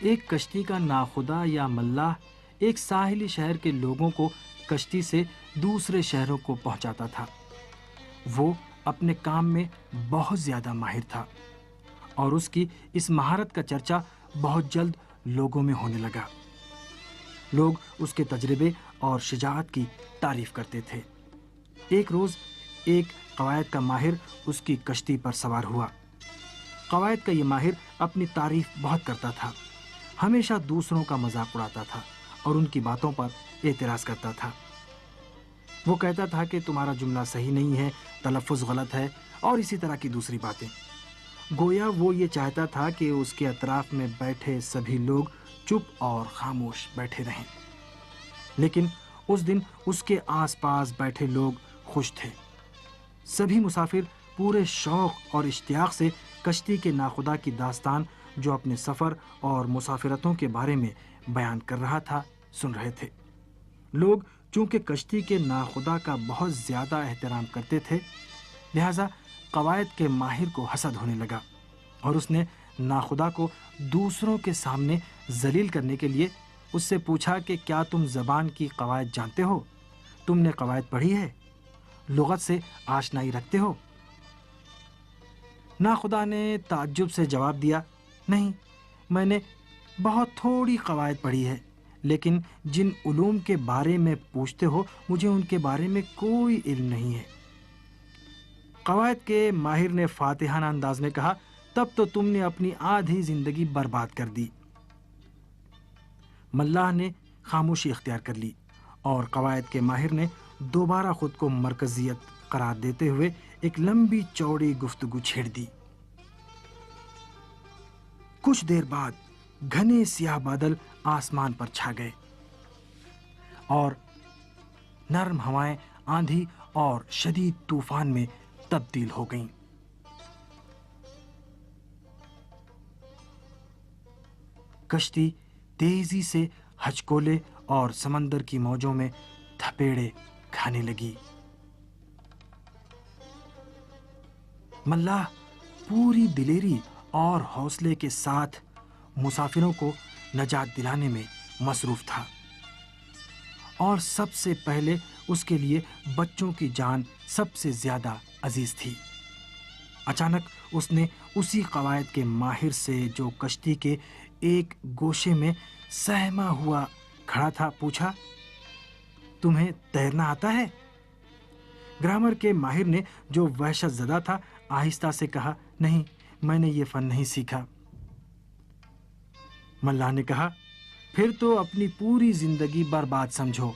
ایک کشتی کا ناخدا یا ملاح ایک ساحلی شہر کے لوگوں کو کشتی سے دوسرے شہروں کو پہنچاتا تھا۔ وہ اپنے کام میں بہت زیادہ ماہر تھا اور اس کی اس مہارت کا چرچا بہت جلد لوگوں میں ہونے لگا۔ لوگ اس کے تجربے اور شجاعت کی تعریف کرتے تھے۔ ایک روز ایک قوائد کا ماہر اس کی کشتی پر سوار ہوا۔ قوائد کا یہ ماہر اپنی تعریف بہت کرتا تھا، ہمیشہ دوسروں کا مذاق اڑاتا تھا اور ان کی باتوں پر اعتراض کرتا تھا۔ وہ کہتا تھا کہ تمہارا جملہ صحیح نہیں ہے، تلفظ غلط ہے اور اسی طرح کی دوسری باتیں۔ گویا وہ یہ چاہتا تھا کہ اس کے اطراف میں بیٹھے سبھی لوگ چپ اور خاموش بیٹھے رہیں۔ لیکن اس دن اس کے آس پاس بیٹھے لوگ خوش تھے۔ سبھی مسافر پورے شوق اور اشتیاق سے کشتی کے ناخدا کی داستان جو اپنے سفر اور مسافرتوں کے بارے میں بیان کر رہا تھا سن رہے تھے۔ لوگ چونکہ کشتی کے ناخدا کا بہت زیادہ احترام کرتے تھے، لہذا قوائد کے ماہر کو حسد ہونے لگا اور اس نے ناخدا کو دوسروں کے سامنے ذلیل کرنے کے لیے اس سے پوچھا کہ کیا تم زبان کی قواعد جانتے ہو؟ تم نے قواعد پڑھی ہے؟ لغت سے آشنائی رکھتے ہو؟ ناخدا نے تعجب سے جواب دیا، نہیں، میں نے بہت تھوڑی قواعد پڑھی ہے، لیکن جن علوم کے بارے میں پوچھتے ہو مجھے ان کے بارے میں کوئی علم نہیں ہے۔ قواعد کے ماہر نے فاتحانہ انداز میں کہا، تب تو تم نے اپنی آدھی زندگی برباد کر دی۔ ملاح نے خاموشی اختیار کر لی اور قواعد کے ماہر نے دوبارہ خود کو مرکزیت قرار دیتے ہوئے ایک لمبی چوڑی گفتگو چھیڑ دی۔ کچھ دیر بعد گھنے سیاہ بادل آسمان پر چھا گئے اور نرم ہوائیں آندھی اور شدید طوفان میں تبدیل ہو گئیں۔ کشتی تیزی سے ہچکولے اور سمندر کی موجوں میں تھپیڑے کھانے لگی۔ ملاح پوری دلیری اور حوصلے کے ساتھ مسافروں کو نجات دلانے میں مصروف تھا، اور سب سے پہلے اس کے لیے بچوں کی جان سب سے زیادہ عزیز تھی۔ اچانک اس نے اسی قواعد کے ماہر سے جو کشتی کے ایک گوشے میں سہما ہوا کھڑا تھا پوچھا، تمہیں تیرنا آتا ہے؟ گرامر کے ماہر نے جو وحشت زدہ تھا آہستہ سے کہا، نہیں، میں نے یہ فن نہیں سیکھا۔ ملاح نے کہا، پھر تو اپنی پوری زندگی برباد سمجھو۔